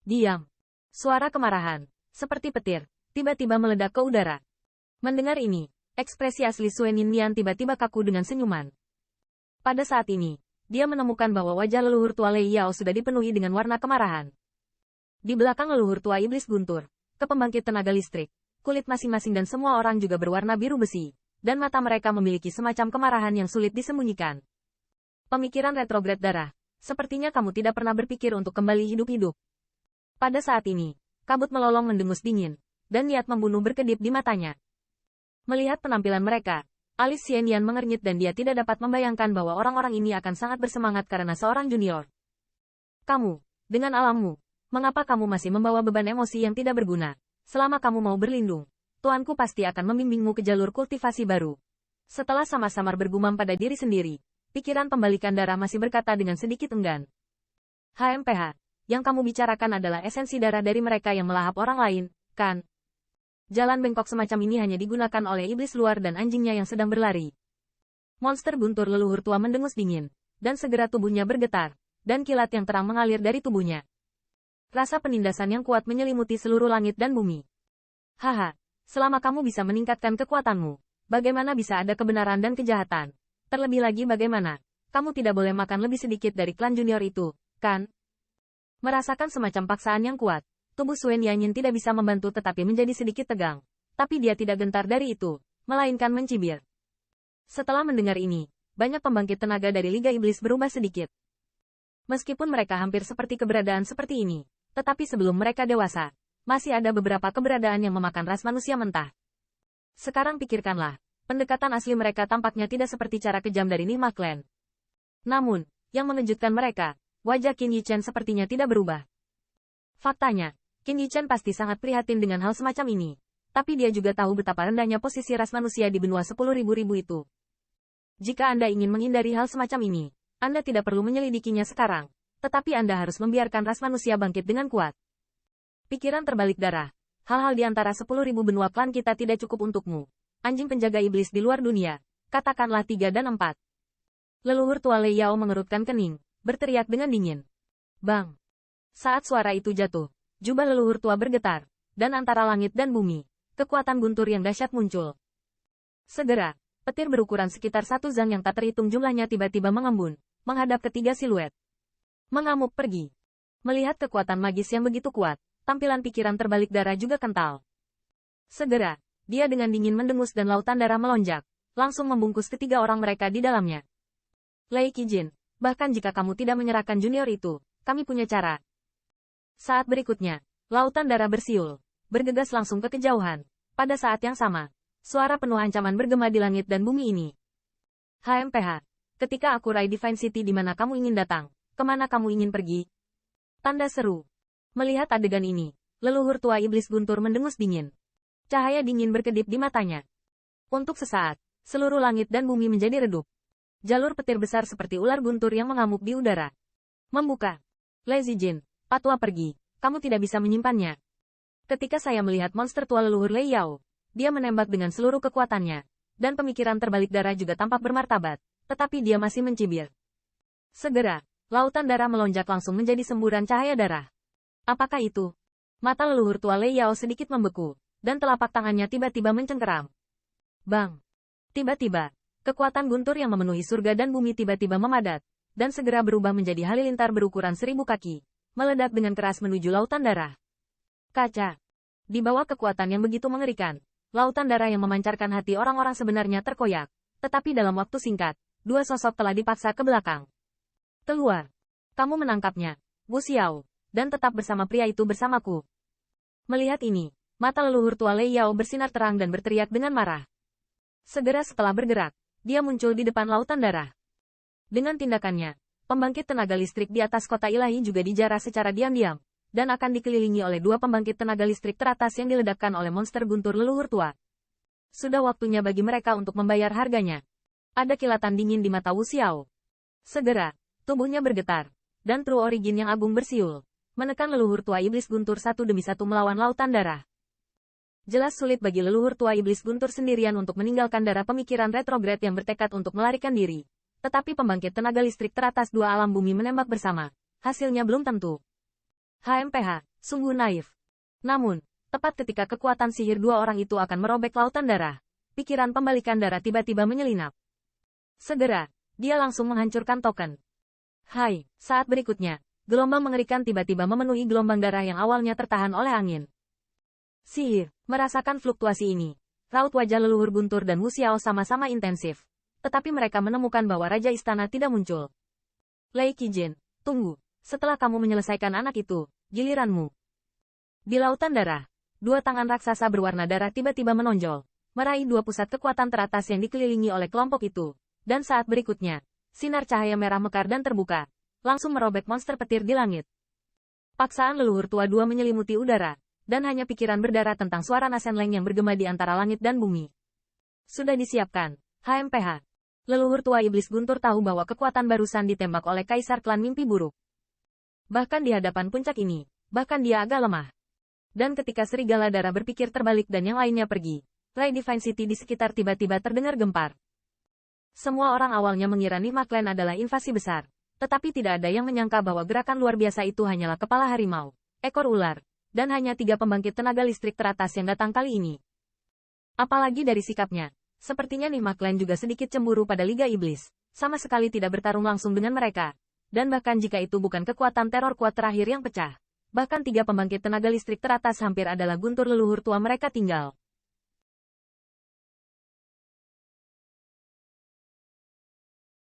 Diam. Suara kemarahan, seperti petir, tiba-tiba meledak ke udara. Mendengar ini, ekspresi asli Suen Yinyan tiba-tiba kaku dengan senyuman. Pada saat ini, dia menemukan bahwa wajah leluhur tua Lei Yao sudah dipenuhi dengan warna kemarahan. Di belakang leluhur tua iblis guntur, ke pembangkit tenaga listrik, kulit masing-masing dan semua orang juga berwarna biru besi, dan mata mereka memiliki semacam kemarahan yang sulit disembunyikan. Pemikiran retrograd darah, sepertinya kamu tidak pernah berpikir untuk kembali hidup-hidup. Pada saat ini, kabut melolong mendengus dingin, dan niat membunuh berkedip di matanya. Melihat penampilan mereka, alis Xian Yan mengernyit dan dia tidak dapat membayangkan bahwa orang-orang ini akan sangat bersemangat karena seorang junior. Kamu, dengan alammu, mengapa kamu masih membawa beban emosi yang tidak berguna? Selama kamu mau berlindung, tuanku pasti akan membimbingmu ke jalur kultivasi baru. Setelah samar-samar bergumam pada diri sendiri, pikiran pembalikan darah masih berkata dengan sedikit enggan. HMPH, yang kamu bicarakan adalah esensi darah dari mereka yang melahap orang lain, kan? Jalan bengkok semacam ini hanya digunakan oleh iblis luar dan anjingnya yang sedang berlari. Monster guntur leluhur tua mendengus dingin, dan segera tubuhnya bergetar, dan kilat yang terang mengalir dari tubuhnya. Rasa penindasan yang kuat menyelimuti seluruh langit dan bumi. Haha, selama kamu bisa meningkatkan kekuatanmu, bagaimana bisa ada kebenaran dan kejahatan? Terlebih lagi bagaimana? Kamu tidak boleh makan lebih sedikit dari klan junior itu, kan? Merasakan semacam paksaan yang kuat, tubuh Suen Yanyin tidak bisa membantu tetapi menjadi sedikit tegang. Tapi dia tidak gentar dari itu, melainkan mencibir. Setelah mendengar ini, banyak pembangkit tenaga dari Liga Iblis berubah sedikit. Meskipun mereka hampir seperti keberadaan seperti ini, tetapi sebelum mereka dewasa, masih ada beberapa keberadaan yang memakan ras manusia mentah. Sekarang pikirkanlah, pendekatan asli mereka tampaknya tidak seperti cara kejam dari Nihma Clan. Namun, yang mengejutkan mereka, wajah Qin Yichen sepertinya tidak berubah. Faktanya, Qin Yichen pasti sangat prihatin dengan hal semacam ini. Tapi dia juga tahu betapa rendahnya posisi ras manusia di benua 10.000 itu. Jika Anda ingin menghindari hal semacam ini, Anda tidak perlu menyelidikinya sekarang. Tetapi Anda harus membiarkan ras manusia bangkit dengan kuat. Pikiran terbalik darah. Hal-hal di antara 10.000 benua klan kita tidak cukup untukmu. Anjing penjaga iblis di luar dunia. Katakanlah 3 dan 4. Leluhur tua Lei Yao mengerutkan kening, berteriak dengan dingin. Bang! Saat suara itu jatuh, jubah leluhur tua bergetar, dan antara langit dan bumi, kekuatan guntur yang dahsyat muncul. Segera, petir berukuran sekitar 1 zang yang tak terhitung jumlahnya tiba-tiba mengembun, menghadap ketiga siluet. Mengamuk pergi. Melihat kekuatan magis yang begitu kuat, tampilan pikiran terbalik darah juga kental. Segera, dia dengan dingin mendengus dan lautan darah melonjak, langsung membungkus ketiga orang mereka di dalamnya. Lei Qijin, bahkan jika kamu tidak menyerahkan junior itu, kami punya cara. Saat berikutnya, lautan darah bersiul, bergegas langsung ke kejauhan. Pada saat yang sama, suara penuh ancaman bergema di langit dan bumi ini. HMPH, ketika aku raih Divine City di mana kamu ingin datang, kemana kamu ingin pergi? Tanda seru. Melihat adegan ini, leluhur tua iblis guntur mendengus dingin. Cahaya dingin berkedip di matanya. Untuk sesaat, seluruh langit dan bumi menjadi redup. Jalur petir besar seperti ular guntur yang mengamuk di udara. Membuka. Lei Zijin, patwa pergi, kamu tidak bisa menyimpannya. Ketika saya melihat monster tua leluhur Lei Yao, dia menembak dengan seluruh kekuatannya, dan pemikiran terbalik darah juga tampak bermartabat, tetapi dia masih mencibir. Segera, lautan darah melonjak langsung menjadi semburan cahaya darah. Apakah itu? Mata leluhur tua Lei Yao sedikit membeku, dan telapak tangannya tiba-tiba mencengkeram. Bang! Tiba-tiba, kekuatan guntur yang memenuhi surga dan bumi tiba-tiba memadat, dan segera berubah menjadi halilintar berukuran 1000 kaki, meledak dengan keras menuju lautan darah. Kaca! Di bawah kekuatan yang begitu mengerikan, lautan darah yang memancarkan hati orang-orang sebenarnya terkoyak, tetapi dalam waktu singkat, dua sosok telah dipaksa ke belakang. Keluar. Kamu menangkapnya, Wu Xiao, dan tetap bersama pria itu bersamaku. Melihat ini, mata leluhur tua Lei Yao bersinar terang dan berteriak dengan marah. Segera setelah bergerak, dia muncul di depan lautan darah. Dengan tindakannya, pembangkit tenaga listrik di atas kota ilahi juga dijarah secara diam-diam, dan akan dikelilingi oleh 2 pembangkit tenaga listrik teratas yang diledakkan oleh monster guntur leluhur tua. Sudah waktunya bagi mereka untuk membayar harganya. Ada kilatan dingin di mata Wu Xiao. Segera, tubuhnya bergetar, dan True Origin yang agung bersiul, menekan leluhur tua iblis guntur satu demi satu melawan lautan darah. Jelas sulit bagi leluhur tua iblis guntur sendirian untuk meninggalkan darah pemikiran retrograd yang bertekad untuk melarikan diri. Tetapi pembangkit tenaga listrik teratas 2 alam bumi menembak bersama. Hasilnya belum tentu. HMPH, Sungguh naif. Namun, tepat ketika kekuatan sihir dua orang itu akan merobek lautan darah, pikiran pembalikan darah tiba-tiba menyelinap. Segera, dia langsung menghancurkan token. Hai, saat berikutnya, gelombang mengerikan tiba-tiba memenuhi gelombang darah yang awalnya tertahan oleh angin. Sihir, merasakan fluktuasi ini. Raut wajah leluhur Guntur dan Wu Xiao sama-sama intensif. Tetapi mereka menemukan bahwa Raja Istana tidak muncul. Lei Qijin, tunggu. Setelah kamu menyelesaikan anak itu, giliranmu. Di lautan darah, dua tangan raksasa berwarna darah tiba-tiba menonjol, meraih dua pusat kekuatan teratas yang dikelilingi oleh kelompok itu. Dan saat berikutnya, sinar cahaya merah mekar dan terbuka, langsung merobek monster petir di langit. Paksaan leluhur tua dua menyelimuti udara, dan hanya pikiran berdarah tentang suara Nasenleng yang bergema di antara langit dan bumi. Sudah disiapkan, HMPH. Leluhur tua iblis Guntur tahu bahwa kekuatan barusan ditembak oleh Kaisar Klan Mimpi Buruk. Bahkan di hadapan puncak ini, bahkan dia agak lemah. Dan ketika serigala darah berpikir terbalik dan yang lainnya pergi, Rai Divine City di sekitar tiba-tiba terdengar gempar. Semua orang awalnya mengira Nigma Clan adalah invasi besar, tetapi tidak ada yang menyangka bahwa gerakan luar biasa itu hanyalah kepala harimau, ekor ular, dan hanya 3 pembangkit tenaga listrik teratas yang datang kali ini. Apalagi dari sikapnya, sepertinya Nigma Clan juga sedikit cemburu pada Liga Iblis, sama sekali tidak bertarung langsung dengan mereka. Dan bahkan jika itu bukan kekuatan teror kuat terakhir yang pecah, bahkan 3 pembangkit tenaga listrik teratas hampir adalah Guntur leluhur tua mereka tinggal.